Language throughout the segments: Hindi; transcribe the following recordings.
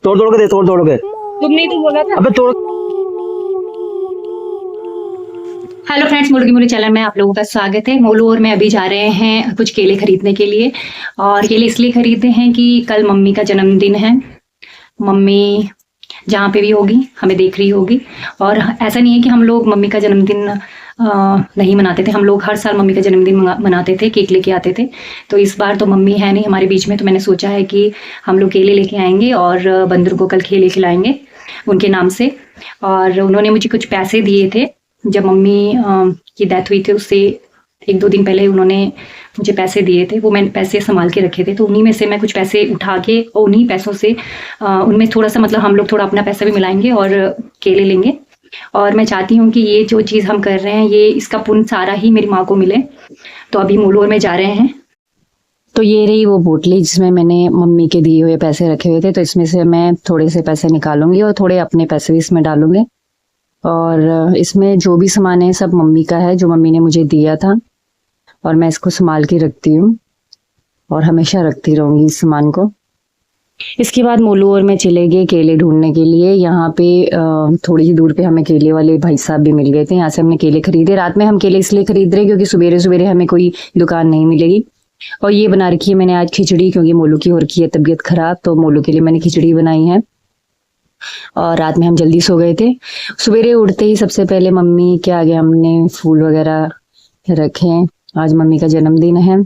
तोड़ तोड़ के दे, तोड़ तोड़ के। तुमने तो बोला था। अबे तोड़। हेलो फ्रेंड्स, मोलू की मोलू चैनल में आप लोगों का स्वागत है। मोलू और मैं अभी जा रहे हैं कुछ केले खरीदने के लिए, और केले इसलिए खरीदे हैं कि कल मम्मी का जन्मदिन है। मम्मी जहाँ पे भी होगी हमें देख रही होगी, और ऐसा नहीं है कि हम लोग मम्मी का जन्मदिन नहीं मनाते थे। हम लोग हर साल मम्मी का जन्मदिन मनाते थे, केक लेके आते थे। तो इस बार तो मम्मी है नहीं हमारे बीच में, तो मैंने सोचा है कि हम लोग केले लेके आएंगे और बंदर को कल केले खिलाएंगे उनके नाम से। और उन्होंने मुझे कुछ पैसे दिए थे जब मम्मी की डेथ हुई थी, उससे 1-2 दिन पहले उन्होंने मुझे पैसे दिए थे। वो मैंने पैसे संभाल के रखे थे, तो उन्हीं में से मैं कुछ पैसे उठा के और उन्हीं पैसों से उनमें थोड़ा सा मतलब हम लोग थोड़ा अपना पैसा भी मिलाएंगे और केले लेंगे। और मैं चाहती हूँ कि ये जो चीज़ हम कर रहे हैं ये इसका पुण्य सारा ही मेरी माँ को मिले। तो अभी मोलूर में जा रहे हैं। तो ये रही वो पोटली जिसमें मैंने मम्मी के दिए हुए पैसे रखे हुए थे। तो इसमें से मैं थोड़े से पैसे निकालूंगी और थोड़े अपने पैसे भी इसमें डालूंगी। और इसमें जो भी सामान है सब मम्मी का है, जो मम्मी ने मुझे दिया था, और मैं इसको संभाल के रखती हूँ और हमेशा रखती रहूंगी इस सामान को। इसके बाद मोलू और मैं चले गए केले ढूंढने के लिए। यहाँ पे थोड़ी ही दूर पे हमें केले वाले भाई साहब भी मिल गए थे। यहाँ से हमने केले खरीदे। रात में हम केले इसलिए खरीद रहे क्योंकि सुबेरे सुबेरे हमें कोई दुकान नहीं मिलेगी। और ये बना रखी है मैंने आज खिचड़ी, क्योंकि मोलू की हो रखी है तबीयत खराब, तो मोलू के लिए मैंने खिचड़ी बनाई है। और रात में हम जल्दी सो गए थे। सवेरे उठते ही सबसे पहले मम्मी के आगे हमने फूल वगैरह रखे। आज मम्मी का जन्मदिन है।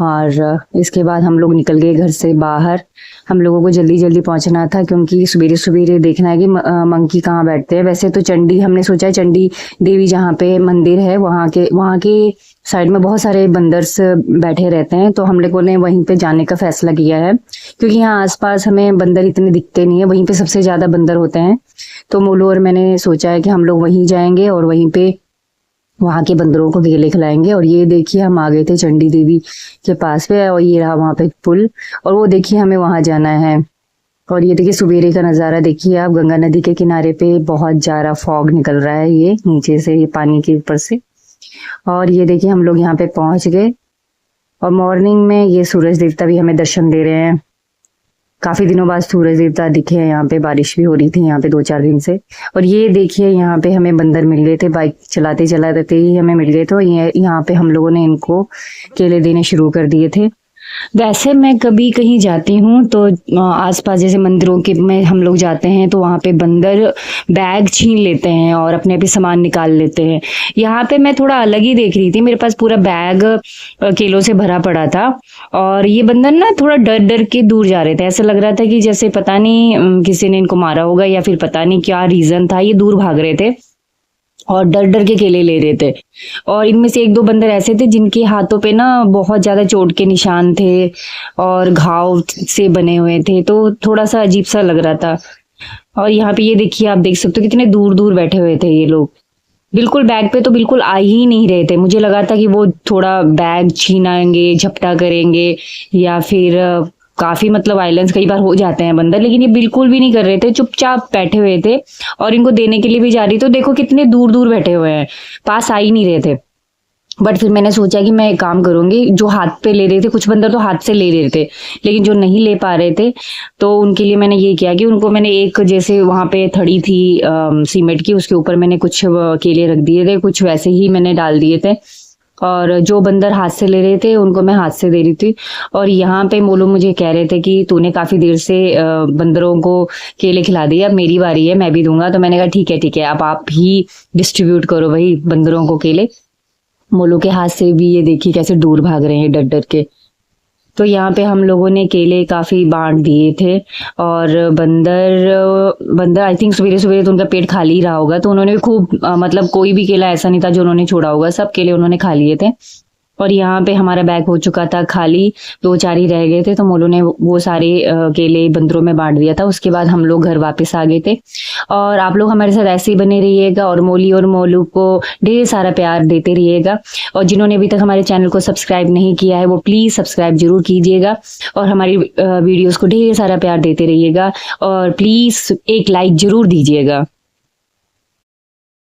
और इसके बाद हम लोग निकल गए घर से बाहर। हम लोगों को जल्दी जल्दी पहुंचना था क्योंकि सवेरे सवेरे देखना है कि मंकी कहाँ बैठते हैं। वैसे तो चंडी, हमने सोचा है चंडी देवी जहाँ पे मंदिर है वहाँ के साइड में बहुत सारे बंदर्स बैठे रहते हैं, तो हम लोगों ने वहीं पे जाने का फैसला किया है क्योंकि यहाँ आसपास हमें बंदर इतने दिखते नहीं है, वहीं पे सबसे ज्यादा बंदर होते हैं। तो मोलू और मैंने सोचा है कि हम लोग वहीं जाएंगे और वहीं पे वहां के बंदरों को केले खिलाएंगे। और ये देखिए हम आ गए थे चंडी देवी के पास पे, और ये रहा वहां पे पुल, और वो देखिए हमें वहां जाना है। और ये देखिए सवेरे का नज़ारा देखिए आप, गंगा नदी के किनारे पे बहुत ज्यादा फॉग निकल रहा है ये नीचे से, ये पानी के ऊपर से। और ये देखिए हम लोग यहाँ पे पहुंच गए, और मॉर्निंग में ये सूरज देवता भी हमें दर्शन दे रहे हैं। काफी दिनों बाद सूरज देवता दिखे हैं। यहाँ पे बारिश भी हो रही थी यहाँ पे 2-4 दिन से। और ये देखिए यहाँ पे हमें बंदर मिल गए थे, बाइक चलाते चलाते ही हमें मिल गए थे। ये यहाँ पे हम लोगों ने इनको केले देने शुरू कर दिए थे। वैसे मैं कभी कहीं जाती हूँ तो आसपास जैसे मंदिरों के में हम लोग जाते हैं तो वहाँ पे बंदर बैग छीन लेते हैं और अपने भी सामान निकाल लेते हैं। यहाँ पे मैं थोड़ा अलग ही देख रही थी, मेरे पास पूरा बैग केलों से भरा पड़ा था, और ये बंदर ना थोड़ा डर डर के दूर जा रहे थे। ऐसा लग रहा था कि जैसे पता नहीं किसी ने इनको मारा होगा या फिर पता नहीं क्या रीजन था, ये दूर भाग रहे थे और डर डर के केले ले रहे थे। और इनमें से 1-2 बंदर ऐसे थे जिनके हाथों पे ना बहुत ज्यादा चोट के निशान थे और घाव से बने हुए थे, तो थोड़ा सा अजीब सा लग रहा था। और यहाँ पे ये देखिए आप देख सकते हो कितने दूर दूर बैठे हुए थे ये लोग। बिल्कुल बैग पे तो बिल्कुल आ ही नहीं रहे थे। मुझे लगा था कि वो थोड़ा बैग छीनाएंगे, झपटा करेंगे, या फिर काफी मतलब वायलेंस कई बार हो जाते हैं बंदर, लेकिन ये बिल्कुल भी नहीं कर रहे थे, चुपचाप बैठे हुए थे। और इनको देने के लिए भी जा रही तो देखो कितने दूर दूर बैठे हुए हैं, पास आ ही नहीं रहे थे। बट फिर मैंने सोचा कि मैं एक काम करूंगी, जो हाथ पे ले रहे थे, कुछ बंदर तो हाथ से ले रहे थे लेकिन जो नहीं ले पा रहे थे तो उनके लिए मैंने ये किया कि उनको मैंने एक जैसे वहां पे थड़ी थी सीमेंट की, उसके ऊपर मैंने कुछ केले रख दिए थे, कुछ वैसे ही मैंने डाल दिए थे। और जो बंदर हाथ से ले रहे थे उनको मैं हाथ से दे रही थी। और यहाँ पे मोलू मुझे कह रहे थे कि तूने काफी देर से बंदरों को केले खिला दिए, अब मेरी बारी है, मैं भी दूंगा। तो मैंने कहा ठीक है, अब आप ही डिस्ट्रीब्यूट करो भाई बंदरों को केले। मोलू के हाथ से भी ये देखिए कैसे दूर भाग रहे हैं डर डर के। तो यहाँ पे हम लोगों ने केले काफी बांट दिए थे, और बंदर आई थिंक सवेरे सवेरे तो उनका पेट खाली ही रहा होगा, तो उन्होंने भी खूब मतलब कोई भी केला ऐसा नहीं था जो उन्होंने छोड़ा होगा, सब केले उन्होंने खा लिए थे। और यहाँ पे हमारा बैग हो चुका था खाली, 2-4 ही रह गए थे, तो मोलू ने वो सारे केले बंदरों में बांट दिया था। उसके बाद हम लोग घर वापस आ गए थे। और आप लोग हमारे साथ ऐसे ही बने रहिएगा और मोली और मोलू को ढेर सारा प्यार देते रहिएगा। और जिन्होंने अभी तक हमारे चैनल को सब्सक्राइब नहीं किया है वो प्लीज सब्सक्राइब जरूर कीजिएगा, और हमारी वीडियोस को ढेर सारा प्यार देते रहिएगा, और प्लीज एक लाइक जरूर दीजिएगा।